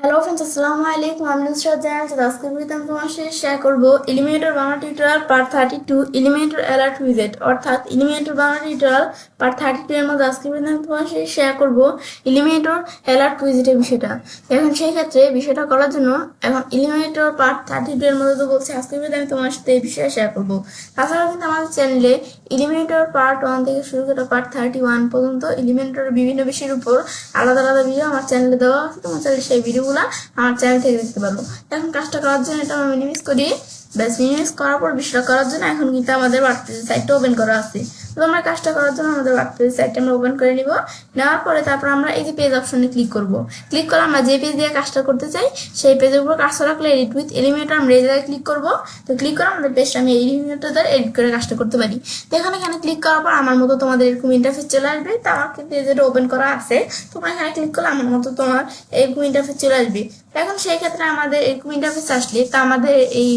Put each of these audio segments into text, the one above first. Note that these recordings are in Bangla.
হ্যালো फ्रेंड्स আসসালামু আলাইকুম আমি নুসরাত জাহান আজকে ভিডিওতে আমি তোমার সাথে শেয়ার করব Elementor Bangla tutorial part 32 Elementor alert উইজেট অর্থাৎ এলিমেন্টর বাংলা টিউটোরিয়াল পার্ট 32 এর মধ্যে আজকে ভিডিওতে আমি তোমার সাথে শেয়ার করব এলিমেন্টর অ্যালার্ট উইজেটের বিষয়টা। এখন সেই ক্ষেত্রে বিষয়টা করার জন্য এখন এলিমেন্টর পার্ট 32 এর মধ্যে তো বলছি আজকে ভিডিওতে আমি তোমার সাথে এই বিষয়ে শেয়ার করব। তাছাড়া কিন্তু আমাদের চ্যানেলে এলিমেন্টর পার্ট 1 থেকে শুরু করে পার্ট 31 পর্যন্ত এলিমেন্টর বিভিন্ন বিষয়ের উপর আলাদা আলাদা ভিডিও আমার চ্যানেলে দেওয়া আছে, তোমার চ্যানেলে সেই ভিডিওগুলো আমার চ্যানেল থেকে দেখতে পারো। এখন কাজটা করার জন্য এটা আমি মিনিমাইজ করি। ব্যাস মিনিমাইজ করার পর বিষয়টা করার জন্য এখন কিন্তু আমাদের ওয়ার্ডপ্রেস সাইটটা ওপেন করা আছে। তো আমরা কাজটা করার জন্য আমাদের ওয়ার্ডপ্রেস সাইটটা আমরা ওপেন করে নিব। নেওয়ার পরে তারপর আমরা এই যে পেজ অপশনে ক্লিক করব। ক্লিক করে আমরা যে পেজ দিয়ে কাজটা করতে চাই সেই পেজের উপর কাজটা রাখলে এডিট উইথ এলিমেন্টর আমরা এই জায়গায় ক্লিক করব। তো ক্লিক করে আমাদের পেজটা আমি এলিমেন্টর দ্বারা এডিট করে কাজটা করতে পারি। তো এখানে ক্লিক করার পর আমার মতো তোমাদের এরকম ইন্টারফেস চলে আসবে। তো আমার কিন্তু যেটা ওপেন করা আছে তোমরা এখানে ক্লিক করলে আমার মতো তোমার এরকম ইন্টারফেস চলে আসবে। এখন সেই ক্ষেত্রে আমাদের এরকম ইন্টারফেস আসলে তা আমাদের এই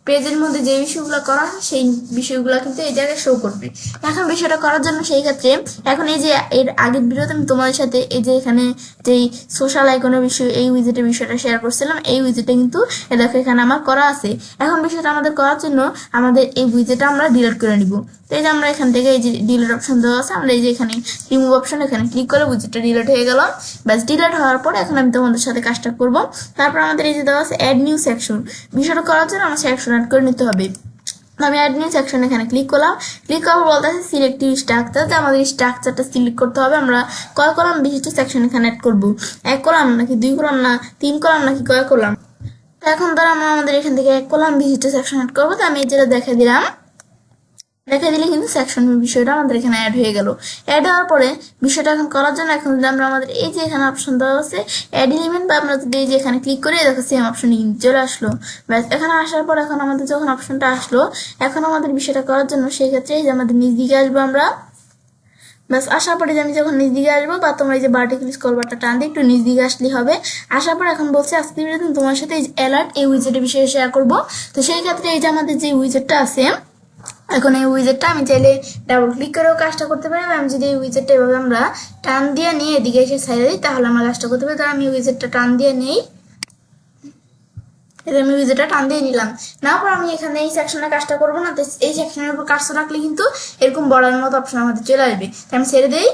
পেজের মধ্যে যে বিষয়গুলো করা হয় সেই বিষয়গুলো কিন্তু এই জায়গায় শো করবে। এখন বিষয়টা করার জন্য সেই ক্ষেত্রে এখন এই যে এর আগের ভিডিওতে আমি তোমাদের সাথে এই যে এখানে যেই সোশ্যাল আইকনের বিষয় এই উইজেটের বিষয়টা শেয়ার করছিলাম, এই উইজেটটা কিন্তু দেখো এখানে আমার করা আছে। এখন বিষয়টা আমাদের করার জন্য আমাদের এই উইজেটটা আমরা ডিলিট করে নিব। তো এই যে আমরা এখান থেকে এই যে ডিলিট অপশন দেওয়া আছে, আমরা এই যে এখানে রিমুভ অপশন এখানে ক্লিক করে উইজেটটা ডিলিট হয়ে গেল। ব্যাস ডিলিট হওয়ার পর এখন আমি তোমাদের সাথে কাজটা করব। তারপর আমাদের এই যে দেওয়া আছে অ্যাড নিউ সেকশন, বিষয়টা করার জন্য আমার সেকশন অ্যাড করে নিতে হবে। আমি অ্যাড নিউ সেকশন এখানে ক্লিক করলাম। ক্লিক করার বলতে আছে সিলেক্টিভ স্ট্রাকচার, যে আমাদের স্ট্রাকচারটা সিলেক্ট করতে হবে। আমরা কয় কলাম বিশিষ্ট সেকশন এখানে অ্যাড করব, 1 কলাম নাকি 2 কলাম না 3 কলাম নাকি কয় কলাম। এখন ধর আমরা আমাদের এখান থেকে 1 কলাম বিশিষ্ট সেকশন অ্যাড করবো। তো আমি যেটা দেখা দিলাম, দেখা দিলে কিন্তু সেকশন বিষয়টা আমাদের এখানে অ্যাড হয়ে গেল। অ্যাড হওয়ার পরে বিষয়টা এখন করার জন্য এখন যদি আমরা আমাদের এই যে এখানে অপশন দেওয়া আছে অ্যাড এলিমেন্ট, বা আমরা যদি এই যে এখানে ক্লিক করে দেখো সেম অপশন চলে আসলো। ব্যাস এখানে আসার পর এখন আমাদের যখন অপশনটা আসলো, এখন আমাদের বিষয়টা করার জন্য সেই ক্ষেত্রে এই যে আমাদের নিচ দিকে আসবো আমরা। ব্যাস আসার পরে যে আমি যখন নিচ দিকে আসবো, বা তোমরা এই যে ভার্টিক্যাল স্ক্রল বারটা টান দিয়ে একটু নিচ দিকে আসলেই হবে। আসার পর এখন বলছে আজকে ভিডিওতে তোমার সাথে এই যে অ্যালার্ট এই উইজেটের বিষয়ে শেয়ার করবো। তো সেই ক্ষেত্রে এই যে আমাদের যে উইজেটটা আছে, এখন এই উইজেটটা আমি চাইলে ডাবল ক্লিক করেও কাজটা করতে পারি। আমি যদি এই উইজেটটা এভাবে আমরা টান দিয়ে নিয়ে এদিকে এসে সাইডে দিই তাহলে আমরা কাজটা করতে পারি। তাহলে আমি উইজেটটা টান দিয়ে নিই, আমি উইজেটটা টান দিয়ে নিলাম। না পর আমি এখানে এই সেকশনে কাজটা করবো না, তো এই সেকশনের উপর কাজটা রাখলে কিন্তু এরকম বড়ার মতো অপশন আমাদের চলে আসবে। আমি ছেড়ে দিই।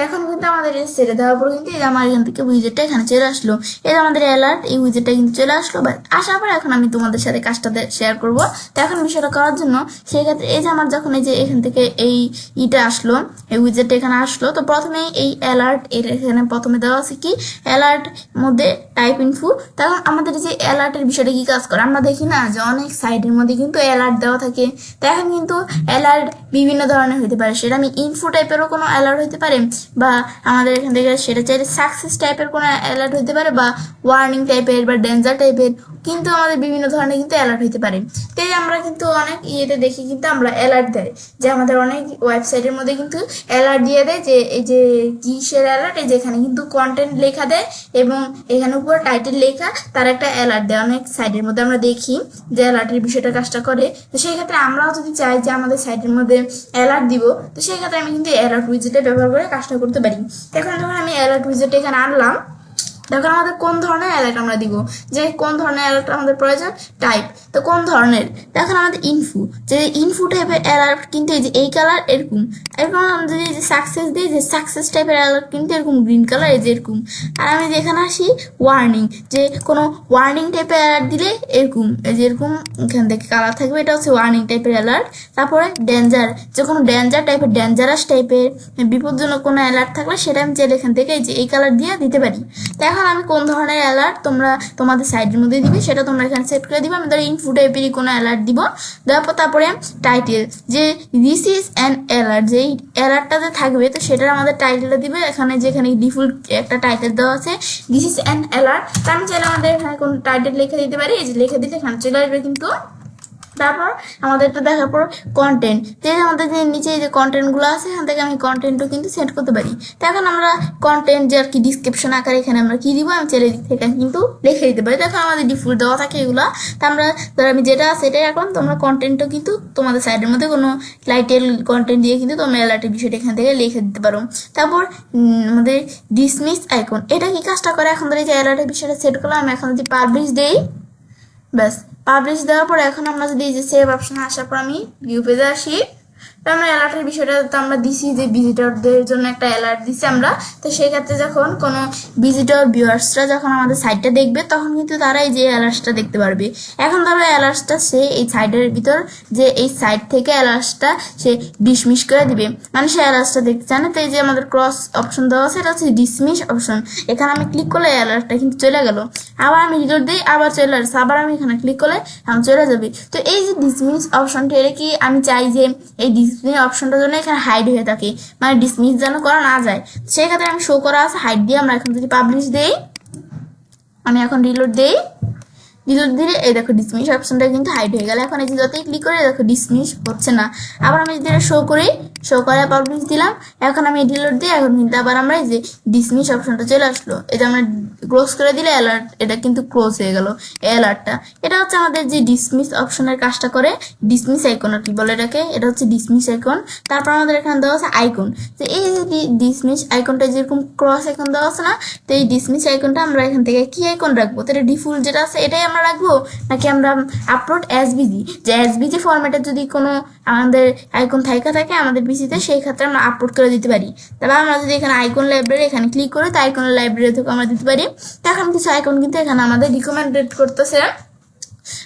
এখন কিন্তু আমাদের ছেড়ে দেওয়ার পর কিন্তু এই যে আমার এখান থেকে উইজেটটা এখানে চলে আসলো। এই যে আমাদের অ্যালার্ট এই উইজেটটা কিন্তু চলে আসলো। বাট আসার পর এখন আমি তোমাদের সাথে কাজটা শেয়ার করবো। তো এখন বিষয়টা করার জন্য সেই ক্ষেত্রে এই যে আমার যখন এই যে এখান থেকে এই ইটা আসলো, এই উইজেটটা এখানে আসলো, তো প্রথমে এই অ্যালার্ট এর এখানে প্রথমে দেওয়া আছে কি অ্যালার্ট মধ্যে টাইপ ইনফো। তখন আমাদের যে অ্যালার্টের বিষয়টা কি কাজ করে আমরা দেখি না যে অনেক সাইটের মধ্যে কিন্তু অ্যালার্ট দেওয়া থাকে। তো এখন কিন্তু অ্যালার্ট বিভিন্ন ধরনের হতে পারে, সেটা আমি ইনফো টাইপেরও কোনো অ্যালার্ট হতে পারে, বা আমাদের এখান থেকে সেটা চাইলে সাকসেস টাইপের কোনো অ্যালার্ট হতে পারে, বা ওয়ার্নিং টাইপের বা ডেঞ্জার টাইপের, কিন্তু আমাদের বিভিন্ন ধরনের কিন্তু অ্যালার্ট হতে পারে। তো এই যে আমরা কিন্তু অনেক ইয়েতে দেখি কিন্তু আমরা অ্যালার্ট দেয় যে আমাদের অনেক ওয়েবসাইটের মধ্যে কিন্তু অ্যালার্ট দিয়ে দেয় যে এই যে কিসের অ্যালার্ট, এই যেখানে কিন্তু কন্টেন্ট লেখা দেয় এবং এখানে উপর টাইটেল লেখা তার একটা অ্যালার্ট দেয়। অনেক সাইটের মধ্যে আমরা দেখি যে অ্যালার্টের বিষয়টা কাজটা করে। তো সেই ক্ষেত্রে আমরাও যদি চাই যে আমাদের সাইটের মধ্যে অ্যালার্ট দিব, তো সেই ক্ষেত্রে আমি কিন্তু অ্যালার্ট উইজেটটা ব্যবহার করে কাজটা করতে পারি। এখন যখন আমি অ্যালার্ট উইজেট এখানে আনলাম, দেখো আমাদের কোন ধরনের অ্যালার্ট আমরা দিব, যে কোন ধরনের অ্যালার্ট আমাদের প্রয়োজন টাইপ, তো কোন ধরনের। দেখেন আমাদের ইনফো, যে ইনফো টাইপের অ্যালার্ট কিন্তু এই যে এই কালার এরকম, এরকম আমরা যদি এই যে সাকসেস দিই, যে সাকসেস টাইপের অ্যালার্ট কিন্তু এরকম গ্রিন কালার এই যে এরকম। আর আমি যেখানে আসি ওয়ার্নিং, যে কোনো ওয়ার্নিং টাইপের অ্যালার্ট দিলে এরকম এই যে এরকম এখান থেকে কালার থাকবে, এটা হচ্ছে ওয়ার্নিং টাইপের অ্যালার্ট। তারপরে ডেঞ্জার, যে কোনো ডেঞ্জার টাইপের ডেঞ্জারাস টাইপের বিপজ্জনক কোনো অ্যালার্ট থাকলে সেটা আমি চাইলে এখান থেকে এই যে এই কালার দিয়ে দিতে পারি। এখন আমি কোন ধরনের অ্যালার্ট তোমরা তোমাদের সাইটের মধ্যে দিবে সেটা তোমরা এখানে সেট করে দিবে। আমি ধরো ইনফো টাইপেরই কোনো অ্যালার্ট দিব, দেওয়ার পর তারপরে টাইটেল, যে দিস ইজ অ্যান অ্যালার্ট, যেই অ্যালার্টটাতে থাকবে তো সেটার আমাদের টাইটেলটা দিবে। এখানে যেখানে ডিফল্ট একটা টাইটেল দেওয়া আছে দিস ইজ অ্যান অ্যালার্ট, তা আমি চাইলে আমাদের এখানে কোনো টাইটেল লিখে দিতে পারি। এই যে লিখে দিলে এখানে চলে আসবে কিন্তু তারপর আমাদের এটা দেখার পর কন্টেন্ট, যে আমাদের যে নিচে যে কন্টেন্টগুলো আছে এখান থেকে আমি কন্টেন্টও কিন্তু সেট করতে পারি। তো এখন আমরা কন্টেন্ট যে আর কি ডিসক্রিপশন আকারে এখানে আমরা কি দিব, আমি চাইলে দিক থেকে কিন্তু লিখে দিতে পারি। দেখো আমাদের ডিফল্ট দেওয়া থাকে এগুলো। তো আমরা ধর আমি যেটা সেটাই রাখলাম, তোমরা কন্টেন্টও কিন্তু তোমাদের সাইডের মধ্যে কোনো টাইটেল কন্টেন্ট দিয়ে কিন্তু তোমরা অ্যালার্টের বিষয়টা এখান থেকে লিখে দিতে পারো। তারপর আমাদের ডিসমিস আইকন, এটা কি কাজটা করে, এখন ধরে যে অ্যালার্টের বিষয়টা সেট করলাম, আমি এখন যদি পাবলিশ দেই, ব্যাস পাবলিশ দেওয়ার পর এখন আমরা যদি এই যে সেভ অপশনে আসার পর আমি ভিউ পেজে আসি, তো আমরা অ্যালার্টের বিষয়টা তো আমরা দিছি যে ভিজিটরদের জন্য একটা অ্যালার্ট দিছি আমরা। তো সেই ক্ষেত্রে যখন কোনো ভিজিটর ভিউয়ার্সরা যখন আমাদের সাইটটা দেখবে তখন কিন্তু তারা এই যে অ্যালার্টটা দেখতে পারবে। এখন ধরো অ্যালার্টটা সে এই সাইটের ভিতর যে এই সাইট থেকে অ্যালার্টটা সে ডিসমিস করে দিবে, মানে সে অ্যালার্টটা দেখতে চায় না। তো এই যে আমাদের ক্রস অপশন দেওয়া আছে, এটা হচ্ছে ডিসমিস অপশন। এখানে আমি ক্লিক করলে অ্যালার্টটা কিন্তু চলে গেল, আবার আমি রিলোড দিই আবার চলে আসছে, আবার আমি এখানে ক্লিক করলে আমি চলে যাবে। তো এই যে ডিসমিস অপশনটা, এটা কি আমি চাই যে এই ডিসমিস অপশনটার জন্য এখানে হাইড হয়ে থাকে, মানে ডিসমিস যেন করা না যায়, সেই ক্ষেত্রে আমি শো করা আছে হাইড দিয়ে আমরা এখন যদি পাবলিশ দেই, আমি এখন রিলোড দেই, রিলোড দিলে এই দেখো ডিসমিস অপশনটা কিন্তু হাইড হয়ে গেল। এখন এই যে যতই ক্লিক করে দেখো ডিসমিস হচ্ছে না। আবার আমি যদি শো করি, শো করে পাবলিশ দিলাম, এখন আমি রিলোড দিই, এখন কিন্তু আবার আমরা এই যে ডিসমিস অপশনটা চলে আসলো। এটা আমরা ক্লোজ করে দিলে অ্যালার্ট এটা কিন্তু ক্লোজ হয়ে গেল অ্যালার্টটা। এটা হচ্ছে আমাদের যে ডিসমিস অপশনের কাজটা করে, ডিসমিস আইকন আর কি বলে এটাকে, এটা হচ্ছে ডিসমিস আইকন। তারপর আমাদের এখানে দেওয়া আছে আইকন, তো এই যে ডিসমিস আইকনটা যেরকম ক্রস আইকন দেওয়া আছে না, তো এই ডিসমিস আইকনটা আমরা এখান থেকে কি আইকন রাখবো, তো এটা ডিফল্ট যেটা আছে এটাই আমরা রাখবো, নাকি আমরা আপলোড এসবিজি, যে এসবিজি ফরম্যাটে যদি কোনো আমাদের আইকন থাকে আমাদের পিসিতে, সেই ক্ষেত্রে আমরা আপলোড করে দিতে পারি। তাহলে আমরা যদি এখানে আইকন লাইব্রেরি এখানে ক্লিক করি, তো আইকনের লাইব্রেরি থেকে আমরা দিতে পারি। এখন কিছু আইকন কিন্তু এখানে আমাদের রিকমেন্ডেড করতেছে,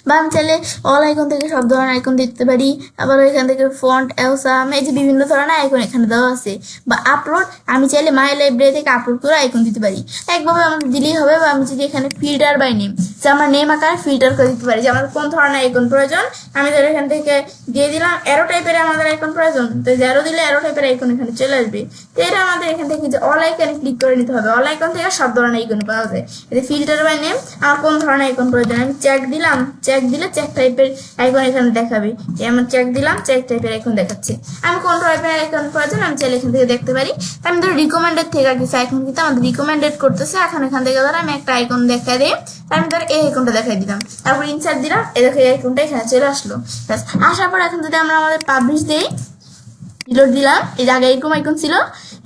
বা আমি চাইলে অল আইকন থেকে সব ধরনের আইকন দিতে পারি। আবার এখান থেকে ফন্ট এলসাম, এই যে বিভিন্ন ধরনের আইকন এখানে দেওয়া আছে। বা আপলোড, আমি চাইলে মাই লাইব্রেরি থেকে আপলোড করে আইকন দিতে পারি, একভাবে আমাদের দিলেই হবে। বা আমি যদি এখানে ফিল্টার বাই নেম, যে আমার নেম আকারে ফিল্টার করে দিতে পারি যে আমার কোন ধরনের আইকন প্রয়োজন। আমি ধর এখান থেকে দিয়ে দিলাম অ্যারো টাইপের আমাদের আইকন প্রয়োজন, তো অ্যারো দিলে অ্যারো টাইপের আইকন এখানে চলে আসবে। তো এটা আমাদের এখান থেকে যে অল আইকনে ক্লিক করে নিতে হবে, অল আইকন থেকে সব ধরনের আইকন পাওয়া যায়। এতে ফিল্টার বাই নেম, আমার কোন ধরনের আইকন প্রয়োজন, আমি চেক দিলাম, চেক দিলে চেক টাইপের আইকন এখানে দেখাবে। যেমন চেক দিলাম, চেক টাইপের আইকন দেখাচ্ছে। আমি কোন টাইপের আইকন প্রয়োজন আমি চাইলে এখান থেকে দেখতে পারি। আমি ধর রিকমেন্ডেড থেকে কিছু আইকন কিন্তু আমাদের রিকমেন্ডেড করতেছে, এখন এখান থেকে ধর আমি একটা আইকন দেখা দিই, আমি ধর এই আইকনটা দেখাই দিলাম, তারপর ইনসার্ট দিলাম, এই দেখো এই আইকনটা এখানে চলে আসলো। আসার পর এখন যদি আমরা আমাদের পাবলিশ দিই, রিলোড দিলাম, এই জায়গায় এরকম আইকন ছিল,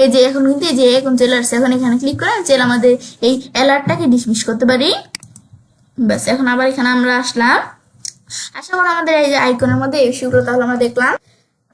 এই যে এখন কিন্তু এই যে আইকন চলে আসছে। এখন এখানে ক্লিক করে আমি চাইলে আমাদের এই অ্যালার্টটাকে ডিসমিস করতে পারি। ব্যাস এখন আবার এখানে আমরা আসলাম, আশা করি আমাদের এই যে আইকনের মধ্যে এই বিষয়গুলো তাহলে আমরা দেখলাম।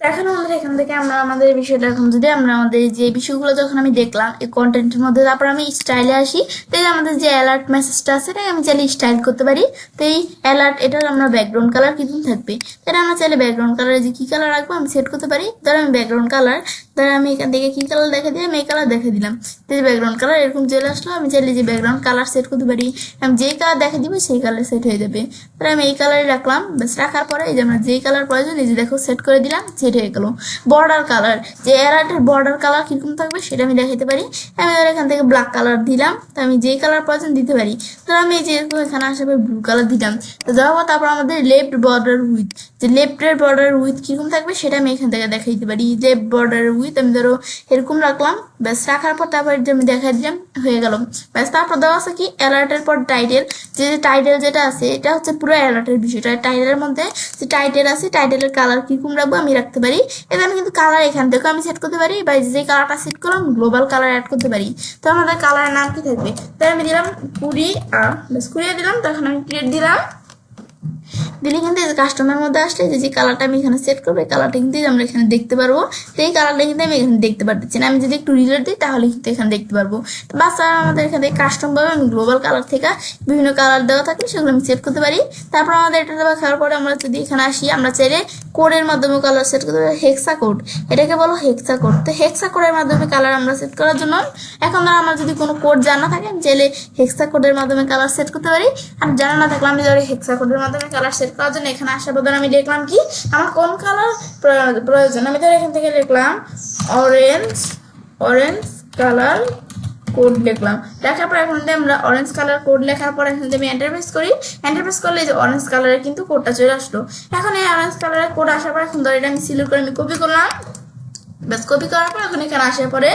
এখন আমাদের এখান থেকে আমরা আমাদের বিষয়টা এখন যদি আমরা আমাদের যে বিষয়গুলো যখন আমি দেখলাম এই কন্টেন্টের মধ্যে, তারপর আমি স্টাইলে আসি, তো এই আমাদের যে অ্যালার্ট মেসেজটা আছে এটা আমি চাইলে স্টাইল করতে পারি। তো এই অ্যালার্ট এটার আমরা ব্যাকগ্রাউন্ড কালার কিন্তু থাকবে, এটা আমরা চাইলে ব্যাকগ্রাউন্ড কালারে যে কি কালার রাখবো আমি সেট করতে পারি। ধরো আমি ব্যাকগ্রাউন্ড কালার, ধরো আমি এখান থেকে কি কালার দেখা দিই, আমি এই কালার দেখা দিলাম, তো যে ব্যাকগ্রাউন্ড কালার এরকম চলে আসলো। আমি চাইলে যে ব্যাকগ্রাউন্ড কালার সেট করতে পারি, আমি যেই কালার দেখা দিব সেই কালার সেট হয়ে যাবে। ধরো আমি এই কালারই রাখলাম, ব্যাস রাখার পরে এই যে আমরা যেই কালার প্রয়োজন এই যে দেখো সেট করে দিলাম, সেট হয়ে গেল। বর্ডার কালার, যে অ্যালার্টের বর্ডার কালার কিরকম থাকবে সেটা আমি দেখাতে পারি। আমি এখান থেকে ব্ল্যাক কালার দিলাম, তো আমি যেই কালার প্রয়োজন দিতে পারি। তো আমি এই যে এখানে আসার ব্লু কালার দিলাম, তো দেওয়ার পর তারপর আমাদের লেফট বর্ডার উইথ, যে লেফটের বর্ডার উইথ কিরকম থাকবে সেটা আমি এখান থেকে দেখাইতে পারি। লেফট বর্ডার উইথ আমি ধরো এরকম রাখলাম, ব্যাস রাখার পর তারপর আমি দেখাই দিলাম, হয়ে গেল। ব্যাস তারপর দেওয়া আছে কি অ্যালার্টের পর টাইটেল, যে টাইটেল যেটা আছে এটা হচ্ছে পুরো অ্যালার্টের বিষয়টা। টাইটেলের মধ্যে যে টাইটেল আছে টাইটেলের কালার কিরকম রাখবো আমি রাখতে পারি। এখানে কিন্তু কালার এখান থেকে আমি সেট করতে পারি, বা যে কালারটা সেট করলাম গ্লোবাল কালার অ্যাড করতে পারি। তো আমাদের কালারের নাম কি থাকবে, তাই আমি দিলাম কুড়িয়ে দিলাম, তখন আমি ক্রিয়েট দিলাম, দিলে কিন্তু এই যে কাস্টমার মধ্যে আসলে যে কালারটা আমি এখানে সেট করবো এই কালারটা কিন্তু আমরা এখানে দেখতে পারবো। তো এই কালারটা কিন্তু আমি এখানে দেখতে পারতেছি না, আমি যদি একটু রিলেট দিই তাহলে কিন্তু এখানে দেখতে পারবো। তো বাচ্চা আমাদের এখানে কাস্টম ভাবে আমি গ্লোবাল কালার থেকে বিভিন্ন কালার দেওয়া থাকলে সেগুলো আমি সেট করতে পারি। তারপর আমাদের এটা দেখার পরে আমরা যদি এখানে আসি, আমরা চাইলে কোডের মাধ্যমে কালার সেট করতে পারি। হেক্সা কোড, এটাকে বলো হেক্সা কোড। তো হেক্সা কোডের মাধ্যমে কালার আমরা সেট করার জন্য এখন ধর আমার যদি কোনো কোড জানা থাকে আমি চাইলে হেক্সা কোডের মাধ্যমে কালার সেট করতে পারি। আর জানা না থাকলে আমি ধরো হেক্সা কোডের মাধ্যমে কালার সেট করার জন্য এখানে আসার বদলে আমি লিখলাম কি আমার কোন কালার প্রয়োজন। আমি ধর এখান থেকে লিখলাম অরেঞ্জ কালার কোড লিখলাম, লেখার পর এখন যদি আমরা অরেঞ্জ কালার কোড লেখার পর এখন যদি আমি এন্টার প্রেস করি, এন্টার প্রেস করলে যে অরেঞ্জ কালারের কিন্তু কোডটা চলে আসলো। এখন এই অরেঞ্জ কালারের কোড আসার পর এখন ধর এটা আমি সিলেক্ট করে আমি কপি করলাম, বাস কপি করার পর এখন এখানে আসার পরে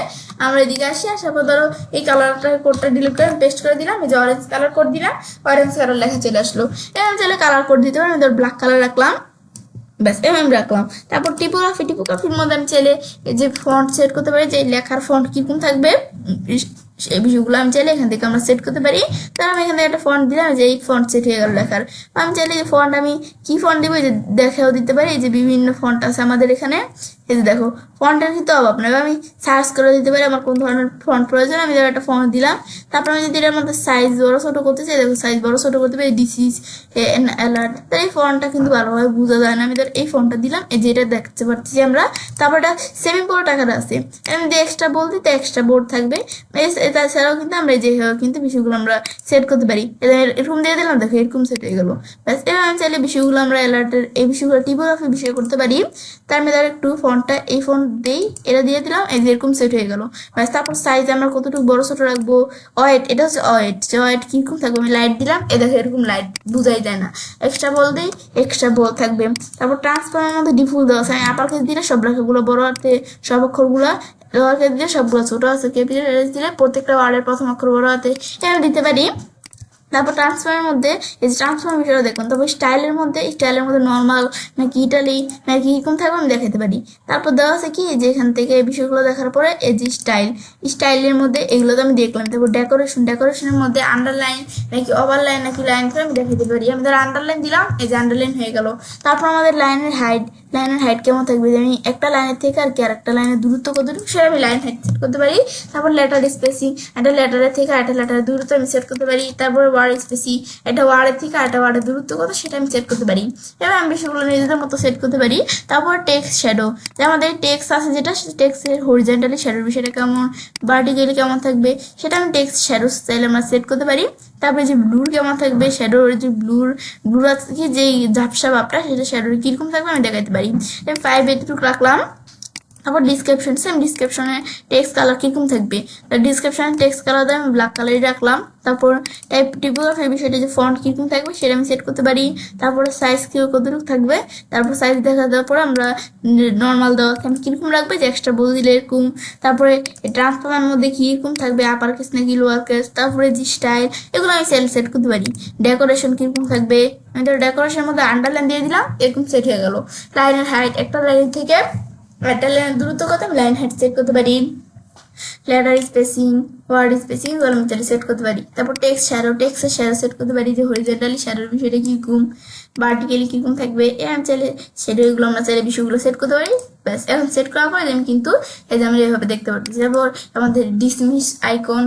আমরা এদিকে আসি, আসার পর ধরো এই কালারটা কোডটা ডিলিট করে পেস্ট করে দিলাম, এই যে অরেঞ্জ কালার কোড দিলাম, অরেঞ্জ কালার লেখা চলে আসলো। এখন চাইলে কালার কোড দিতে পারি, আমি ধর ব্ল্যাক কালার রাখলাম, ব্যাস এমএম রাখলাম। তারপর টিপোগ্রাফির মধ্যে আমি চাইলে এই যে ফন্ট সেট করতে পারি, যে লেখার ফন্ট কিরকম থাকবে এই বিষয়গুলো আমি চাইলে এখান থেকে আমরা সেট করতে পারি। তাহলে আমি এখানে একটা ফন্ট দিলাম, যে এই ফন্ট সেট হয়ে গেল লেখার। আমি চাইলে যে ফন্ট আমি কি ফন্ট দিব, এই যে দেখাও দিতে পারি, এই যে বিভিন্ন ফন্ট আছে আমাদের এখানে, এই যে দেখো ফন্টের কিন্তু অভাব নেই, আমি সার্চ করে দিতে পারি আমার কোন ধরনের ফন্ট প্রয়োজন, আমি একটা ফন্ট দিলাম। তারপর আমি যদি এর মধ্যে সাইজ বড় ছোট করতে চাই, দেখো সাইজ বড় ছোট করতে পারি, দিস ইজ এন অ্যালার্ট। তাই এই ফন্টটা কিন্তু ভালোভাবে বোঝা যায় না, আমি ধর এই ফন্টটা দিলাম, এই যে এটা দেখতে পাচ্ছি আমরা। তারপর এটা সেমি বোল্ড আকারে আছে, আমি যদি এক্সট্রা বোল্ড দিই তো এক্সট্রা বোল্ড থাকবে। তাছাড়াও কিন্তু আমরা যে কিন্তু বিষয়গুলো আমরা সেট করতে পারি, এরকম দিয়ে দিলাম, দেখো এরকম সেট হয়ে গেল। ব্যাস এবার আমি চাইলে বিষয়গুলো আমরা অ্যালার্টের এই বিষয়গুলো টিপোগ্রাফি বিষয় করতে পারি। তার মধ্যে একটু ফন্টটা এই ফন্ট দিই, এটা দিয়ে দিলাম, এই যে এরকম সেট হয়ে গেল। ব্যাস তারপর সাইজ আমরা কতটুকু বড় ছোট রাখবো, ওয়েট এটা হচ্ছে ওয়েট, যে ওয়েট কিরকম থাকবে, আমি লাইট দিলাম, এই দেখো এরকম লাইট বোঝাই যায় না। এক্সট্রা বল দিই, এক্সট্রা বল থাকবে। তারপর ট্রান্সফর্মের মধ্যে ডিফল্ট দেওয়া আছে, আমি আপার কেস দিলে সব লেখাগুলো বড় হাতে, সব অক্ষরগুলা লোয়ার কেস দিলে সবগুলো ছোট আছে, ক্যাপিটাল দিলে প্রত্যেকটা ওয়ার্ডের প্রথম অক্ষর বড় হাতে, এটা দিতে পারি। তারপর ট্রান্সফর্মের মধ্যে এই যে ট্রান্সফর্ম বিষয়টা দেখুন। তারপর স্টাইলের মধ্যে নর্মাল নাকি ইটালি নাকি এরকম থাকবে আমি দেখাতে পারি। তারপর দেওয়া আছে কি যে এখান থেকে এই বিষয়গুলো দেখার পরে এই যে স্টাইলের মধ্যে এগুলো তো আমি দেখলাম। তারপর ডেকোরেশনের মধ্যে আন্ডারলাইন নাকি ওভারলাইন নাকি লাইন করে আমি দেখাতে পারি। আমি ধর আন্ডারলাইন দিলাম, এই যে আন্ডারলাইন হয়ে গেল। তারপর আমাদের লাইনের হাইট কেমন থাকবে, যে আমি একটা লাইনের থেকে আর কি আরেকটা লাইনের দূরত্ব কতটুকু সেটা আমি লাইন হাইট সেট করতে পারি। তারপর লেটার স্পেসিং, একটা লেটারের থেকে একটা লেটারের দূরত্ব আমি সেট করতে পারি। তারপর ওয়ার্ড স্পেসিং, একটা ওয়ার্ডের থেকে একটা ওয়ার্ডের দূরত্ব কত সেটা আমি সেট করতে পারি। এবার আমি বিষয়গুলো নিজেদের মতো সেট করতে পারি। তারপর টেক্সট শ্যাডো, যে আমাদের টেক্সট আছে যেটা টেক্সটের হরিজন্টালি শ্যাডোর বিষয়টা কেমন, ভার্টিক্যালি কেমন থাকবে সেটা আমি টেক্সট শ্যাডো চাইলে আমরা সেট করতে পারি। তারপরে যে ব্লুর কেমন থাকবে, শ্যাডোর যে ব্লুর আছে কি যে ঝাপসা ভাবটা সেটা শ্যাডোর কিরকম থাকবে আমি দেখাতে পারি। 5 এটুকু রাখলাম। তারপর ডিসক্রিপশন, সেম ডিসক্রিপশনে টেক্সট কালার কিরকম থাকবে, ডিসক্রিপশনে টেক্সট কালার দিয়ে আমি ব্ল্যাক কালারই রাখলাম। তারপর টিপোগ্রাফির বিষয়টা যে ফন্ট কিরকম থাকবে সেটা আমি সেট করতে পারি। তারপরে সাইজ কতটুকু থাকবে, তারপর সাইজ দেখা দেওয়ার পরে আমরা নর্মাল দেওয়া আমি কিরকম রাখবে, যে এক্সট্রা বলে দিলে এরকম। তারপরে ট্রান্সফর্মের মধ্যে কিরকম থাকবে, আপার কেস নাকি লোয়ার কেস। তারপরে যে স্টাইল এগুলো আমি সেট করতে পারি। ডেকোরেশন কিরকম থাকবে, আমি তো ডেকোরেশনের মধ্যে আন্ডারলাইন দিয়ে দিলাম, এরকম সেট হয়ে গেল। লাইনের হাইট, একটা লাইন থেকে একটা লাইনের দূরত্ব কত আমি লাইন হাইট সেট করতে পারি। লেটার স্পেসিং, ওয়ার্ড স্পেসিং এগুলো আমি চাইলে সেট করতে পারি। তারপর টেক্সটের শ্যাডো সেট করতে পারি, যে হরিজন্টালি শ্যাডোর বিষয়টা কিরকম, ভার্টিক্যালি কিরকম থাকবে, আমি চাইলে শ্যাডো এগুলো আমরা চাইলে বিষয়গুলো সেট করতে পারি। ব্যাস এখন সেট করার পরে আমি কিন্তু এই যে আমরা এভাবে দেখতে পাচ্ছি। তারপর আমাদের ডিসমিস আইকন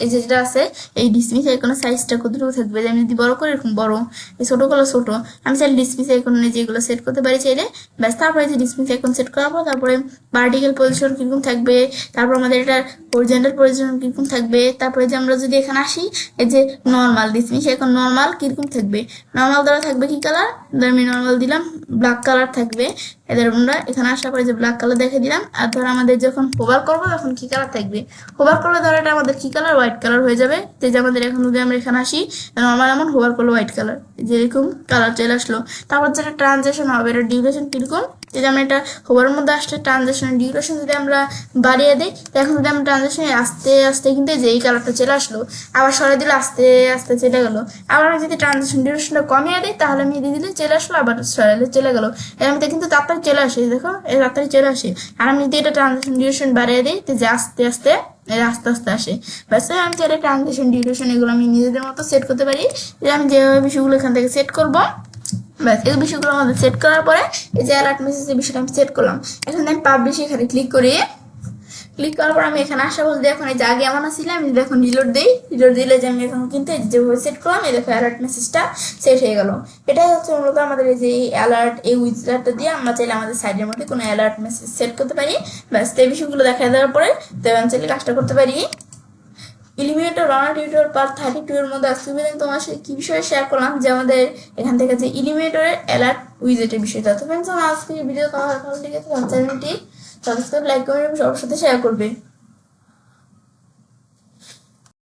এই যেটা আছে, এই ডিসমিস আইকনের সাইজটা কতটুকু থাকবে, যে আমি যদি বড় করে এরকম বড়, এই ছোট গুলো ছোট, আমি চাইলে ডিসমিস আইকনে যেগুলো সেট করতে পারি চাইলে। ব্যাস তারপরে যে ডিসমিস আইকন সেট করার পর তারপরে ভার্টিক্যাল পজিশন কিরকম থাকবে, তারপর আমাদের এটা হরিজন্টাল পজিশন কিরকম থাকবে। তারপরে যে আমরা যদি এখানে আসি, এই যে নর্মাল ডিসমিস এখন নর্মাল কিরকম থাকবে, নর্মাল দ্বারা থাকবে কি কালার, আমি নর্মাল দিলাম ব্ল্যাক কালার থাকবে। এদের আমরা এখানে আসার পরে যে ব্ল্যাক কালার দেখে দিলাম। আর ধর আমাদের যখন হোভার করবো তখন কি কালার থাকবে, হোভার করলে ধর এটা আমাদের কি কালার, হোয়াইট কালার হয়ে যাবে। যে আমাদের এখন যদি আমরা এখানে আসি নর্মাল এমন হোভার করলে হোয়াইট কালার, যেরকম কালার চলে আসলো। তারপর যেটা ট্রানজেকশন হবে, এটা ডিউরেশন কিরকম, যদি আমরা এটা হোভারের মধ্যে আসলে ট্রানজেকশনের ডিউরেশন যদি আমরা বাড়িয়ে দিই, এখন যদি আমরা ট্রানজেকশনে আস্তে আস্তে কিন্তু যে এই কালারটা চলে আসলো, আবার সরে দিলে আস্তে আস্তে চলে গেলো। আবার আমি যদি ট্রানজেকশন ডিউরেশনটা কমিয়ে দিই তাহলে আমি দিয়ে দিলে চলে আসলো, আবার সরাইলে চলে গেলো। এমনিতে কিন্তু তাড়াতাড়ি চলে আসে, দেখো এই তাড়াতাড়ি চলে আসে। আর আমি যদি এটা ট্রানজেকশন ডিউরেশন বাড়িয়ে দিই তো যে আস্তে আস্তে আসে। ব্যাস আমি চাইলে ট্রানজেকশন ডিউরেশন এগুলো আমি নিজেদের মতো সেট করতে পারি, যে আমি যেভাবে বিষয়গুলো এখান থেকে সেট করবো। ব্যাস এই বিষয়গুলো আমাদের সেট করার পরে এই যে অ্যালার্ট মেসেজের বিষয়টা আমি সেট করলাম। এখন আমি পাবলিশ এখানে ক্লিক করার পর আমি এখানে আসা বলতে এখন এই যে আগে এমন আসলে আমি এখন রিলোড দিলে যে আমি এখন কিন্তু যেভাবে সেট করলাম এই দেখো অ্যালার্ট মেসেজটা সেট হয়ে গেল। এটাই হচ্ছে মূলত আমাদের এই যে অ্যালার্ট এই উইজারটা দিয়ে আমরা চাইলে আমাদের সাইডের মধ্যে কোনো অ্যালার্ট মেসেজ সেট করতে পারি। ব্যাস এই বিষয়গুলো দেখা দেওয়ার পরে তো আমি চাইলে কাজটা করতে পারি। এলিমেন্টর বাংলা টিউটোরিয়াল পার্ট 32 এর মধ্যে আজকে আমি তোমার সাথে কি বিষয়ে শেয়ার করলাম, যে আমাদের এখান থেকে যে এলিমেন্টরের অ্যালার্ট উইজেটের বিষয়টা। তো ফ্রেন্ডস আমার আজকে ভিডিও ভালো লেগেছে চ্যানেলটি সাবস্ক্রাইব, লাইক, কমেন্ট এবং সবার সাথে শেয়ার করবে।